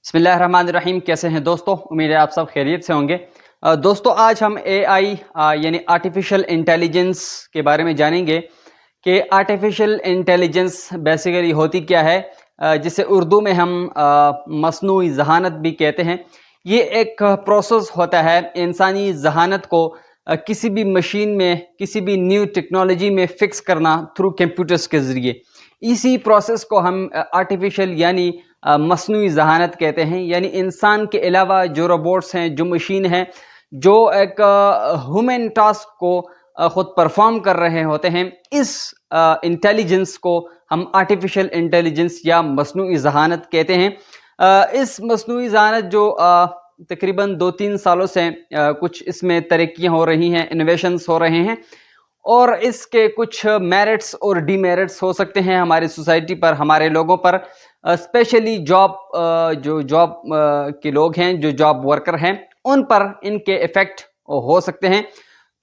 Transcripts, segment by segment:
बिस्मिल्लाहिर्रहमानिर्रहीम। कैसे हैं दोस्तों? उम्मीद है आप सब खैरियत से होंगे। दोस्तों आज हम एआई यानी आर्टिफिशियल इंटेलिजेंस के बारे में जानेंगे कि आर्टिफिशियल इंटेलिजेंस बेसिकली होती क्या है, जिसे उर्दू में हम मस्नूई ज़हानत भी कहते हैं। ये एक प्रोसेस होता है इंसानी ज़हानत को किसी भी मशीन में, किसी भी न्यू टेक्नोलॉजी में फ़िक्स करना थ्रू कंप्यूटर्स के ज़रिए। इसी प्रोसेस को हम आर्टिफिशियल यानी मस्नूई ज़हानत कहते हैं। यानी इंसान के अलावा जो रोबोट्स हैं, जो मशीन हैं, जो एक ह्यूमन टास्क को ख़ुद परफॉर्म कर रहे होते हैं, इस इंटेलिजेंस को हम आर्टिफिशियल इंटेलिजेंस या मस्नूई ज़हानत कहते हैं। इस मस्नूई ज़हानत जो तकरीबन 2-3 सालों से कुछ इसमें तरक्कियाँ हो रही हैं, इनोवेशंस हो रहे हैं और इसके कुछ मेरिट्स और डीमेरिट्स हो सकते हैं हमारी सोसाइटी पर, हमारे लोगों पर, स्पेशली जो जॉब के लोग हैं, जो जॉब वर्कर हैं, उन पर इनके इफ़ेक्ट हो सकते हैं।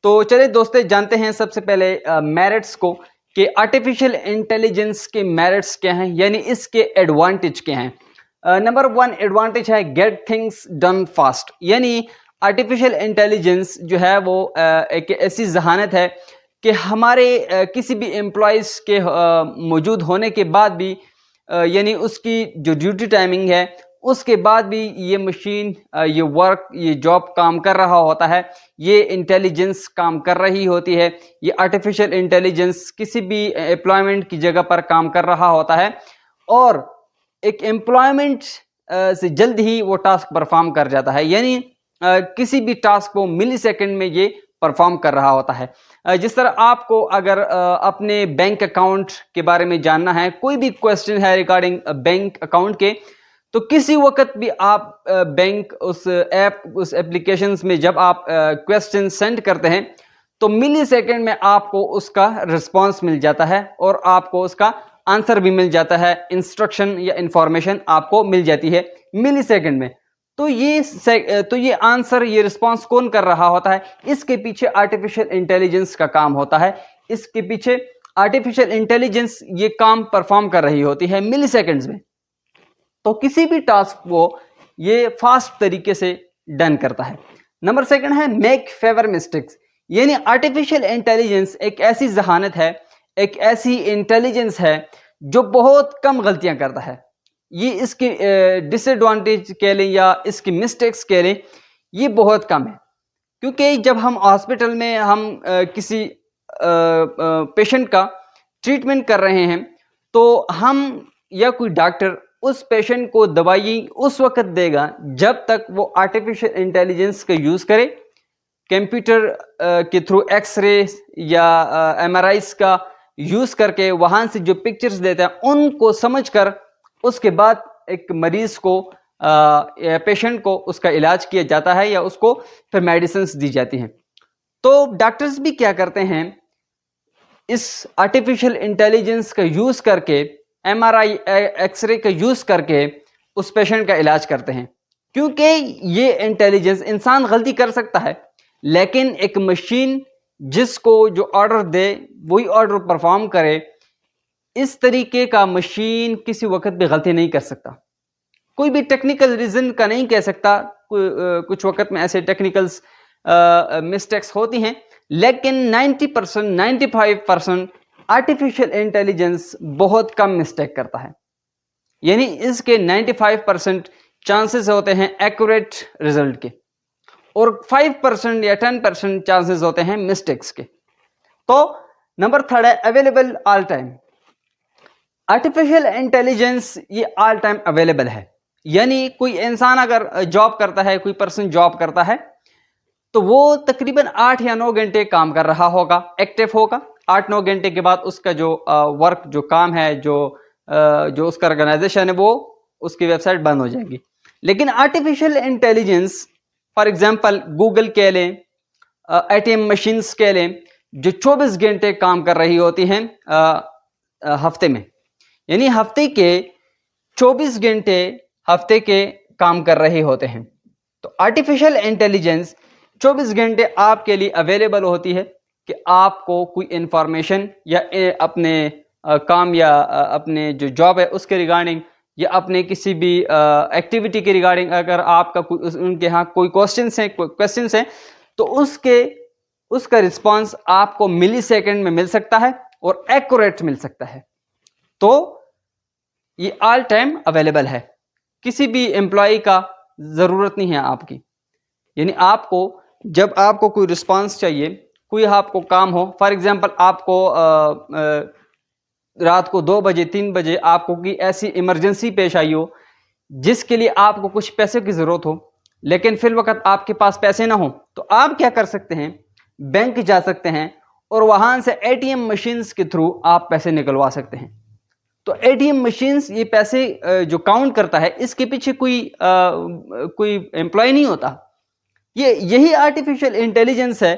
तो चलिए दोस्तों जानते हैं सबसे पहले मेरिट्स को कि आर्टिफिशियल इंटेलिजेंस के मेरिट्स क्या हैं, यानी इसके एडवांटेज क्या हैं। नंबर 1 एडवांटेज है गेट थिंग्स डन फास्ट। यानी आर्टिफिशियल इंटेलिजेंस जो है वो एक ऐसी ज़हानत है कि हमारे किसी भी एम्प्लॉइज़ के मौजूद होने के बाद भी यानी उसकी जो ड्यूटी टाइमिंग है उसके बाद भी ये मशीन, ये वर्क, ये जॉब काम कर रहा होता है, ये इंटेलिजेंस काम कर रही होती है। ये आर्टिफिशियल इंटेलिजेंस किसी भी एम्प्लॉयमेंट की जगह पर काम कर रहा होता है और एक एम्प्लॉयमेंट से जल्द ही वो टास्क परफॉर्म कर जाता है। यानी किसी भी टास्क को मिली सेकेंड में ये परफॉर्म कर रहा होता है। जिस तरह आपको अगर अपने बैंक अकाउंट के बारे में जानना है, कोई भी क्वेश्चन है रिगार्डिंग बैंक अकाउंट के, तो किसी वक्त भी आप बैंक उस एप्लीकेशंस में जब आप क्वेश्चन सेंड करते हैं तो मिली सेकेंड में आपको उसका रिस्पांस मिल जाता है और आपको उसका आंसर भी मिल जाता है, इंस्ट्रक्शन या इंफॉर्मेशन आपको मिल जाती है मिली सेकेंड में। तो ये आंसर, ये रिस्पांस कौन कर रहा होता है? इसके पीछे आर्टिफिशियल इंटेलिजेंस का काम होता है। इसके पीछे आर्टिफिशियल इंटेलिजेंस ये काम परफॉर्म कर रही होती है मिली सेकेंड्स में। तो किसी भी टास्क को ये फास्ट तरीके से डन करता है। नंबर 2 है मेक फेवर मिस्टेक्स। यानी आर्टिफिशियल इंटेलिजेंस एक ऐसी ज़हानत है, एक ऐसी इंटेलिजेंस है जो बहुत कम गलतियां करता है। ये इसकी डिसएडवांटेज कह लें या इसकी मिस्टेक्स कह लें, ये बहुत कम है। क्योंकि जब हम हॉस्पिटल में हम किसी पेशेंट का ट्रीटमेंट कर रहे हैं तो हम या कोई डॉक्टर उस पेशेंट को दवाई उस वक्त देगा जब तक वो आर्टिफिशियल इंटेलिजेंस का यूज़ करे, कंप्यूटर के थ्रू एक्सरे या एमआरआईज का यूज़ करके वहाँ से जो पिक्चर्स देता है उनको समझकर उसके बाद एक मरीज़ को या पेशेंट को उसका इलाज किया जाता है या उसको फिर मेडिसिन्स दी जाती हैं। तो डॉक्टर्स भी क्या करते हैं, इस आर्टिफिशियल इंटेलिजेंस का यूज़ करके, एमआरआई एक्सरे का यूज़ करके उस पेशेंट का इलाज करते हैं। क्योंकि ये इंटेलिजेंस, इंसान गलती कर सकता है लेकिन एक मशीन जिसको जो ऑर्डर दे वही ऑर्डर परफॉर्म करे, इस तरीके का मशीन किसी वक्त भी गलती नहीं कर सकता। कोई भी टेक्निकल रीज़न का नहीं कह सकता। कुछ वक्त में ऐसे टेक्निकल्स मिस्टेक्स होती हैं, लेकिन 90% 95% आर्टिफिशियल इंटेलिजेंस बहुत कम मिस्टेक करता है। यानी इसके 95% चांसेस होते हैं एक्यूरेट रिजल्ट के और 5% या 10% चांसेस होते हैं मिस्टेक्स के। तो नंबर 3 है available all time. Artificial intelligence ये ऑल टाइम अवेलेबल है। यानी कोई इंसान अगर जॉब करता है, कोई पर्सन जॉब करता है, तो वो तकरीबन 8 या 9 घंटे काम कर रहा होगा, एक्टिव होगा। 8-9 घंटे के बाद उसका जो वर्क, जो काम है, जो उसका ऑर्गेनाइजेशन है, वो उसकी वेबसाइट बंद हो जाएगी। लेकिन artificial intelligence, for example Google कह लें, एटीएम मशीन्स कह लें, जो 24 घंटे काम कर रही होती हैं हफ्ते में। यानी हफ्ते के 24 घंटे हफ्ते के काम कर रहे होते हैं। तो आर्टिफिशियल इंटेलिजेंस 24 घंटे आपके लिए अवेलेबल होती है कि आपको कोई इंफॉर्मेशन या अपने काम या अपने जो जॉब है उसके रिगार्डिंग या अपने किसी भी एक्टिविटी के रिगार्डिंग अगर आपका उनके यहाँ कोई क्वेश्चंस हैं तो उसका रिस्पांस आपको मिली सेकेंड में मिल सकता है और एक्यूरेट मिल सकता है। तो ये ऑल टाइम अवेलेबल है, किसी भी एम्प्लॉय का ज़रूरत नहीं है आपकी। यानी आपको जब आपको कोई रिस्पांस चाहिए, कोई आपको काम हो, फॉर एग्जांपल आपको रात को 2 बजे 3 बजे आपको कोई ऐसी इमरजेंसी पेश आई हो जिसके लिए आपको कुछ पैसे की ज़रूरत हो, लेकिन फिर वक्त आपके पास पैसे ना हो, तो आप क्या कर सकते हैं, बैंक जा सकते हैं और वहां से एटीएम मशीन्स के थ्रू आप पैसे निकलवा सकते हैं। तो एटीएम मशीन्स ये पैसे जो काउंट करता है, इसके पीछे कोई एम्प्लॉय नहीं होता। यही आर्टिफिशियल इंटेलिजेंस है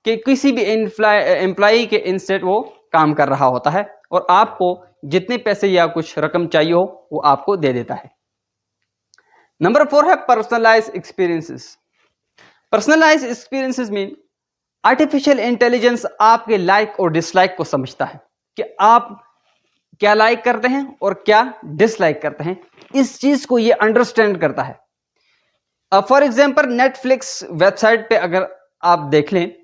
कि किसी भी एम्प्लॉय के इंस्टेड वो काम कर रहा होता है और आपको जितने पैसे या कुछ रकम चाहिए हो वो आपको दे देता है। नंबर 4 है personalise experiences. Personalise experiences mean artificial intelligence आपके लाइक और डिसलाइक को समझता है कि आप क्या लाइक करते हैं और क्या डिसलाइक करते हैं, इस चीज को ये अंडरस्टैंड करता है। फॉर एग्जांपल नेटफ्लिक्स वेबसाइट पे अगर आप देख लें,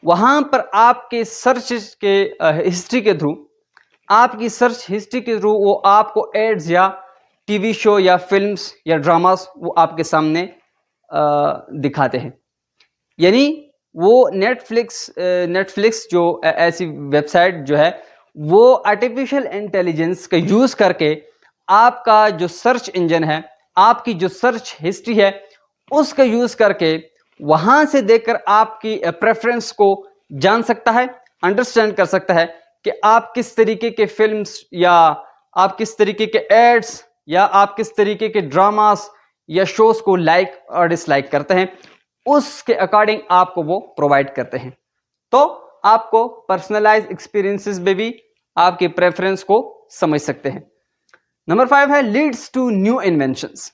वहां पर आपके सर्च के हिस्ट्री के थ्रू, आपकी सर्च हिस्ट्री के थ्रू वो आपको एड्स या टीवी शो या फिल्म्स या ड्रामास वो आपके सामने दिखाते हैं। यानी वो नेटफ्लिक्स जो ऐसी वेबसाइट जो है वो आर्टिफिशियल इंटेलिजेंस का यूज करके आपका जो सर्च इंजन है, आपकी जो सर्च हिस्ट्री है, उसका यूज करके वहां से देखकर आपकी प्रेफरेंस को जान सकता है, अंडरस्टैंड कर सकता है कि आप किस तरीके के फिल्म्स या आप किस तरीके के एड्स या आप किस तरीके के ड्रामास या शोज को लाइक और डिसलाइक करते हैं, उसके अकॉर्डिंग आपको वो प्रोवाइड करते हैं। तो आपको पर्सनलाइज एक्सपीरियंसेस में भी आपके प्रेफरेंस को समझ सकते हैं। नंबर 5 है लीड्स टू न्यू इन्वेंशंस।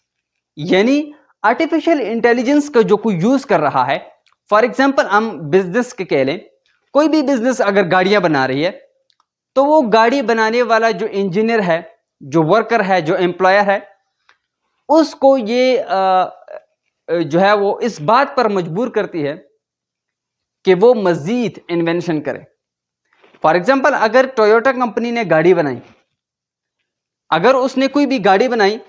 यानी आर्टिफिशियल इंटेलिजेंस का जो कोई यूज कर रहा है, फॉर एग्जांपल हम बिजनेस के कह लें, कोई भी बिजनेस अगर गाड़ियां बना रही है तो वो गाड़ी बनाने वाला जो इंजीनियर है, जो वर्कर है, जो एम्प्लॉयर है, उसको ये जो है वो इस बात पर मजबूर करती है कि वो मजीद इन्वेंशन करे। फॉर एग्जांपल अगर टोयोटा कंपनी ने गाड़ी बनाई, अगर उसने कोई भी गाड़ी बनाई,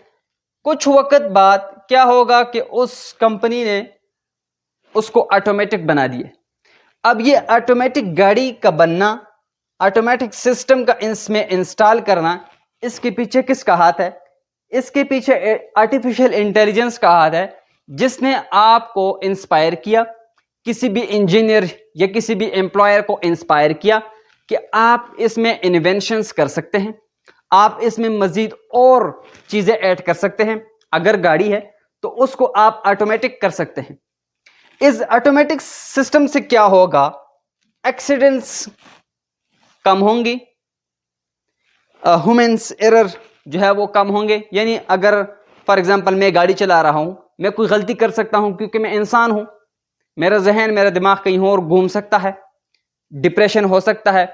कुछ वक्त बाद क्या होगा कि उस कंपनी ने उसको ऑटोमेटिक बना दिए। अब ये ऑटोमेटिक गाड़ी का बनना, ऑटोमेटिक सिस्टम का इसमें इंस्टॉल करना, इसके पीछे किसका हाथ है? इसके पीछे आर्टिफिशियल इंटेलिजेंस का हाथ है, जिसने आपको इंस्पायर किया, किसी भी इंजीनियर या किसी भी एम्प्लॉयर को इंस्पायर किया कि आप इसमें इन्वेंशंस कर सकते हैं, आप इसमें मजीद और चीजें ऐड कर सकते हैं। अगर गाड़ी है तो उसको आप ऑटोमेटिक कर सकते हैं। इस ऑटोमेटिक सिस्टम से क्या होगा? एक्सीडेंट्स कम होंगी, ह्यूमन्स एरर जो है वो कम होंगे। यानी अगर फॉर एग्जांपल मैं गाड़ी चला रहा हूं, मैं कोई गलती कर सकता हूं क्योंकि मैं इंसान हूं, मेरा जहन, मेरा दिमाग कहीं और घूम सकता है, डिप्रेशन हो सकता है,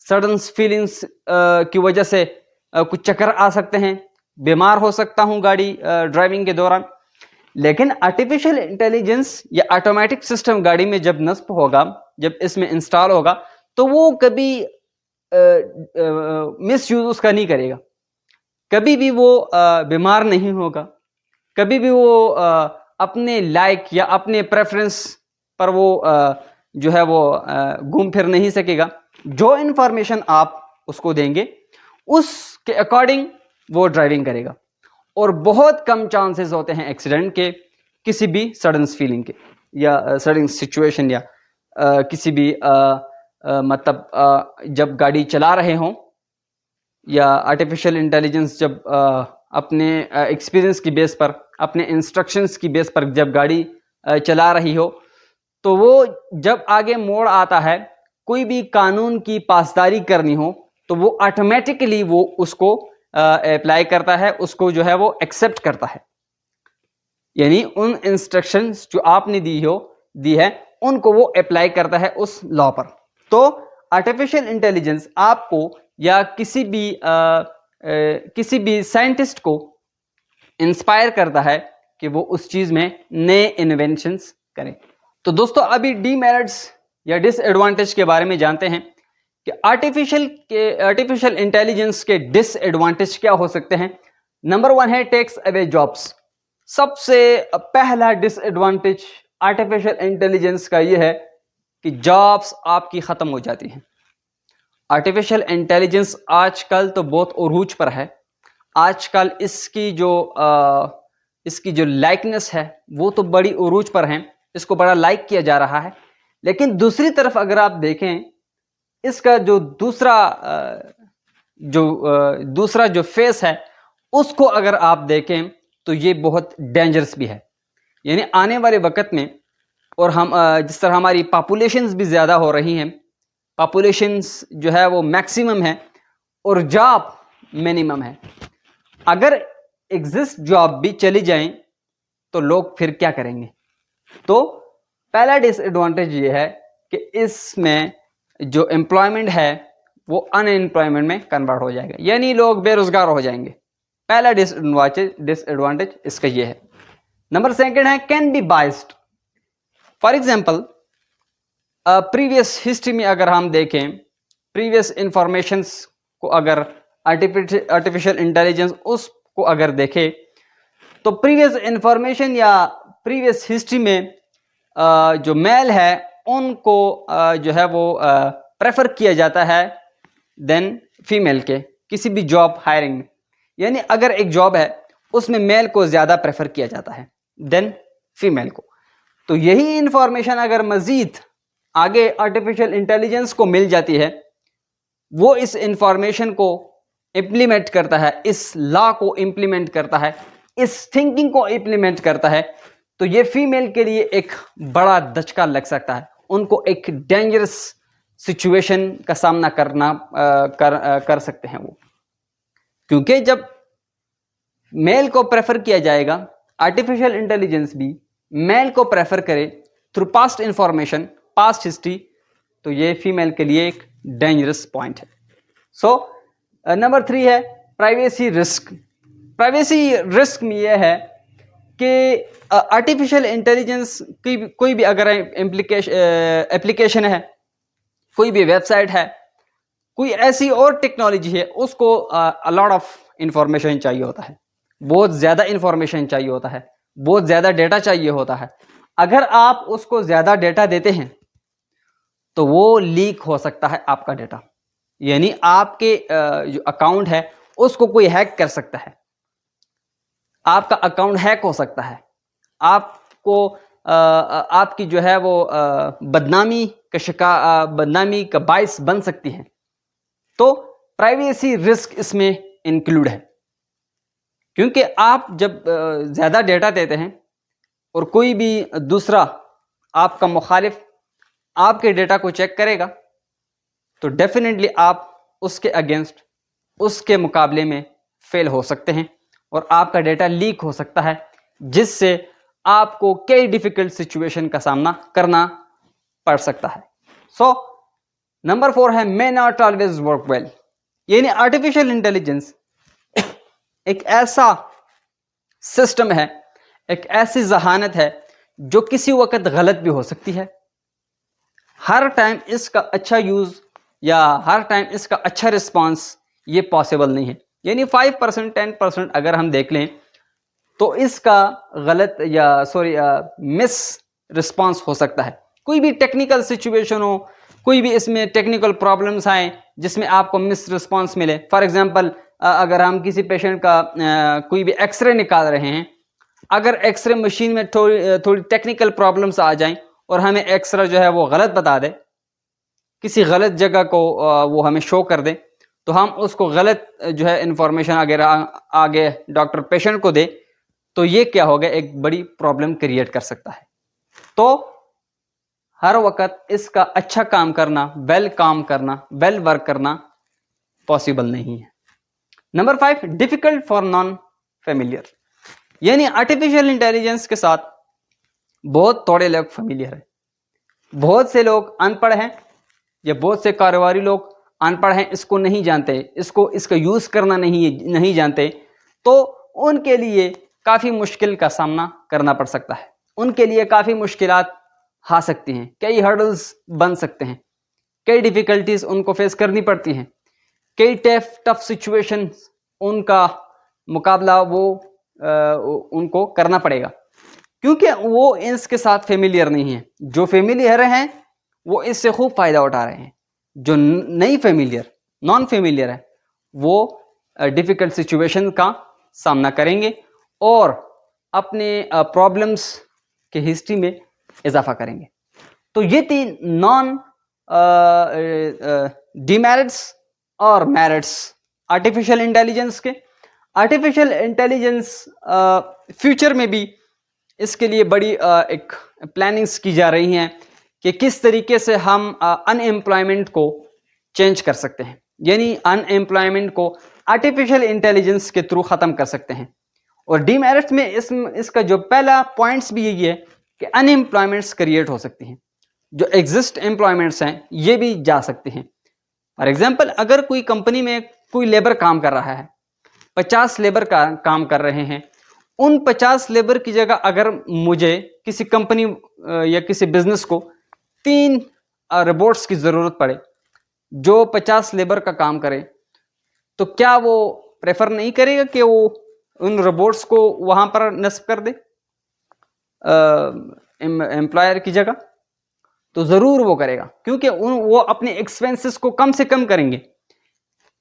सडन फीलिंग्स की वजह से कुछ चक्कर आ सकते हैं, बीमार हो सकता हूं गाड़ी ड्राइविंग के दौरान। लेकिन आर्टिफिशियल इंटेलिजेंस या ऑटोमेटिक सिस्टम गाड़ी में जब नस्ब होगा, जब इसमें इंस्टॉल होगा, तो वो कभी मिस यूज उसका नहीं करेगा, कभी भी वो बीमार नहीं होगा, कभी भी वो अपने लाइक या अपने प्रेफरेंस पर वो जो है वो घूम फिर नहीं सकेगा। जो इंफॉर्मेशन आप उसको देंगे उसके अकॉर्डिंग वो ड्राइविंग करेगा। और बहुत कम चांसेस होते हैं एक्सीडेंट के, किसी भी सडन फीलिंग के या सडन सिचुएशन या किसी भी मतलब जब गाड़ी चला रहे हों या आर्टिफिशियल इंटेलिजेंस जब अपने एक्सपीरियंस की बेस पर, अपने इंस्ट्रक्शंस की बेस पर जब गाड़ी चला रही हो, तो वो जब आगे मोड़ आता है, कोई भी कानून की पासदारी करनी हो, तो वो ऑटोमेटिकली वो उसको अप्लाई करता है, उसको जो है वो एक्सेप्ट करता है। यानी उन इंस्ट्रक्शंस जो आपने दी है उनको वो अप्लाई करता है उस लॉ पर। तो आर्टिफिशियल इंटेलिजेंस आपको या किसी भी साइंटिस्ट को इंस्पायर करता है कि वो उस चीज़ में नए इन्वेंशंस करें। तो दोस्तों अभी डीमेरिट्स या डिसएडवांटेज के बारे में जानते हैं कि आर्टिफिशियल इंटेलिजेंस के डिसएडवांटेज क्या हो सकते हैं। नंबर 1 है टेक्स अवे जॉब्स। सबसे पहला डिसएडवांटेज आर्टिफिशियल इंटेलिजेंस का ये है कि जॉब्स आपकी ख़त्म हो जाती हैं। आर्टिफिशियल इंटेलिजेंस आजकल तो बहुत उरूज पर है। आजकल इसकी जो लाइकनेस है वो तो बड़ी उरूज पर है, इसको बड़ा लाइक किया जा रहा है। लेकिन दूसरी तरफ अगर आप देखें, इसका जो दूसरा जो फेस है उसको अगर आप देखें तो ये बहुत डेंजरस भी है। यानी आने वाले वक्त में, और हम जिस तरह हमारी पॉपुलेशंस भी ज़्यादा हो रही हैं, पॉपुलेशंस जो है वो मैक्सिमम है और जॉब मिनिमम है। अगर एग्जिस्ट जॉब भी चली जाएं तो लोग फिर क्या करेंगे? तो पहला डिसएडवांटेज ये है कि इसमें जो एम्प्लॉयमेंट है वो अनएम्प्लॉयमेंट में कन्वर्ट हो जाएगा, यानी लोग बेरोजगार हो जाएंगे। पहला डिसएडवांटेज इसका ये है। नंबर 2 है can be biased. For example previous history में अगर हम देखें, प्रीवियस इंफॉर्मेशंस को अगर आर्टिफिशियल इंटेलिजेंस उसको अगर देखें, तो प्रीवियस इंफॉर्मेशन या प्रीवियस हिस्ट्री में जो मेल है उनको जो है वो प्रेफर किया जाता है देन फीमेल के किसी भी जॉब हायरिंग में। यानी अगर एक जॉब है उसमें मेल को ज़्यादा प्रेफर किया जाता है देन फीमेल को। तो यही इंफॉर्मेशन अगर मज़ीद आगे आर्टिफिशियल इंटेलिजेंस को मिल जाती है, वो इस इंफॉर्मेशन को इम्प्लीमेंट करता है, इस लॉ को इम्प्लीमेंट करता है, इस थिंकिंग को इम्प्लीमेंट करता है, तो ये फीमेल के लिए एक बड़ा धचका लग सकता है। उनको एक डेंजरस सिचुएशन का सामना कर सकते हैं वो, क्योंकि जब मेल को प्रेफर किया जाएगा, आर्टिफिशियल इंटेलिजेंस भी मेल को प्रेफर करे through past information, past history, तो ये फीमेल के लिए एक डेंजरस पॉइंट है। सो नंबर 3 है प्राइवेसी रिस्क। प्राइवेसी रिस्क में यह है कि आर्टिफिशियल इंटेलिजेंस की कोई भी अगर एप्लीकेशन है, कोई भी वेबसाइट है, कोई ऐसी और टेक्नोलॉजी है, उसको अ लॉट ऑफ इंफॉर्मेशन चाहिए होता है, बहुत ज़्यादा इंफॉर्मेशन चाहिए होता है, बहुत ज़्यादा डेटा चाहिए होता है। अगर आप उसको ज़्यादा डेटा देते हैं तो वो लीक हो सकता है आपका डेटा, यानी आपके जो अकाउंट है उसको कोई हैक कर सकता है, आपका अकाउंट हैक हो सकता है, आपको आपकी जो है वो बदनामी का बाइस बन सकती है। तो प्राइवेसी रिस्क इसमें इंक्लूड है, क्योंकि आप जब ज़्यादा डेटा देते हैं और कोई भी दूसरा आपका मुखालिफ आपके डेटा को चेक करेगा, तो डेफिनेटली आप उसके अगेंस्ट, उसके मुकाबले में फेल हो सकते हैं और आपका डेटा लीक हो सकता है, जिससे आपको कई डिफिकल्ट सिचुएशन का सामना करना पड़ सकता है। सो नंबर 4 है may not always work well. यानी आर्टिफिशियल इंटेलिजेंस एक ऐसा सिस्टम है, एक ऐसी जहानत है जो किसी वक्त गलत भी हो सकती है। हर टाइम इसका अच्छा यूज़ या हर टाइम इसका अच्छा रिस्पांस ये पॉसिबल नहीं है। यानी 5% 10% अगर हम देख लें तो इसका गलत या मिस रिस्पांस हो सकता है। कोई भी टेक्निकल सिचुएशन हो, कोई भी इसमें टेक्निकल प्रॉब्लम्स आए जिसमें आपको मिस रिस्पांस मिले। फॉर एग्जांपल अगर हम किसी पेशेंट का कोई भी एक्सरे निकाल रहे हैं, अगर एक्सरे मशीन में थोड़ी टेक्निकल प्रॉब्लम्स आ जाएं और हमें एक्सरे जो है वो गलत बता दे, किसी गलत जगह को वो हमें शो कर दे, तो हम उसको गलत जो है इंफॉर्मेशन आगे डॉक्टर पेशेंट को दे, तो ये क्या होगा, एक बड़ी प्रॉब्लम क्रिएट कर सकता है। तो हर वक्त इसका अच्छा काम करना, वेल वर्क करना पॉसिबल नहीं है। Number 5 difficult for non familiar. यानी आर्टिफिशियल इंटेलिजेंस के साथ बहुत थोड़े लोग फेमिलियर है। बहुत से लोग अनपढ़ हैं या बहुत से कारोबारी लोग अनपढ़ हैं, इसको नहीं जानते, इसका यूज़ करना नहीं जानते, तो उनके लिए काफ़ी मुश्किल का सामना करना पड़ सकता है, उनके लिए काफ़ी मुश्किलात आ सकती हैं, कई हर्डल्स बन सकते हैं, कई डिफ़िकल्टीज़ उनको फेस करनी पड़ती हैं, कई टफ सिचुएशन उनका मुकाबला उनको करना पड़ेगा, क्योंकि वो इसके साथ फेमिलियर नहीं है। जो फेमिलियर हैं वो इससे खूब फ़ायदा उठा रहे हैं, जो नहीं फेमिलियर नॉन फेमिलियर है वो डिफ़िकल्ट सिचुएशन का सामना करेंगे और अपने प्रॉब्लम्स के हिस्ट्री में इजाफा करेंगे। तो ये तीन नॉन डिमेरिट्स और मेरिट्स आर्टिफिशियल इंटेलिजेंस के। आर्टिफिशियल इंटेलिजेंस फ्यूचर में भी इसके लिए बड़ी एक प्लानिंग्स की जा रही हैं कि किस तरीके से हम अनएम्प्लॉयमेंट को चेंज कर सकते हैं, यानी अनएम्प्लॉयमेंट को आर्टिफिशियल इंटेलिजेंस के थ्रू ख़त्म कर सकते हैं। और डीमेरिट्स में इसका जो पहला पॉइंट्स भी यही है कि अनएम्प्लॉयमेंट्स क्रिएट हो सकती हैं, जो एग्जिस्ट एम्प्लॉयमेंट्स हैं ये भी जा सकते हैं। फॉर एग्जांपल, अगर कोई कंपनी में कोई लेबर काम कर रहा है, 50 लेबर काम कर रहे हैं, उन 50 लेबर की जगह अगर मुझे किसी कंपनी या किसी बिजनेस को 3 रोबोट्स की ज़रूरत पड़े जो 50 लेबर का काम करे, तो क्या वो प्रेफर नहीं करेगा कि वो उन रोबोट्स को वहाँ पर नस्ब कर दे एम्प्लॉयर की जगह? तो ज़रूर वो करेगा, क्योंकि वो अपने एक्सपेंसेस को कम से कम करेंगे।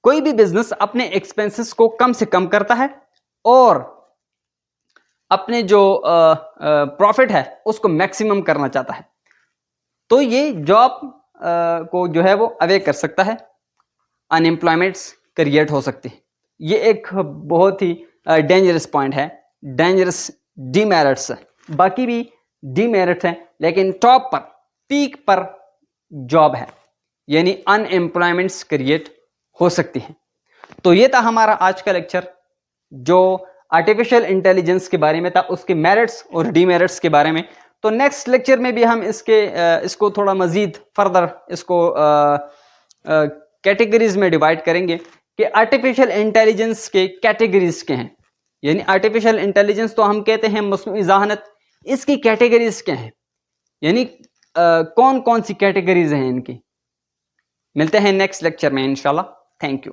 कोई भी बिजनेस अपने एक्सपेंसेस को कम से कम करता है और अपने जो प्रॉफिट है उसको मैक्सिमम करना चाहता है। तो ये जॉब को जो है वो अवे कर सकता है, अनएम्प्लॉयमेंट्स क्रिएट हो सकती है। ये एक बहुत ही डेंजरस पॉइंट है, डेंजरस डीमेरिट्स है। बाकी भी डीमेरिट्स हैं, लेकिन टॉप पर पीक पर जॉब है, यानी अनएम्प्लॉयमेंट्स क्रिएट हो सकती हैं। तो ये था हमारा आज का लेक्चर जो आर्टिफिशियल इंटेलिजेंस के बारे में था, उसके मेरिट्स और डीमेरिट्स के बारे में। तो नेक्स्ट लेक्चर में भी हम इसको थोड़ा मजीद फर्दर इसको कैटेगरीज में डिवाइड करेंगे कि आर्टिफिशियल इंटेलिजेंस के कैटेगरीज के हैं, यानी आर्टिफिशियल इंटेलिजेंस तो हम कहते हैं मस्नूई ज़हानत, इसकी कैटेगरीज क्या हैं, यानी कौन कौन सी कैटेगरीज हैं इनकी। मिलते हैं नेक्स्ट लेक्चर में इंशाल्लाह। Thank you.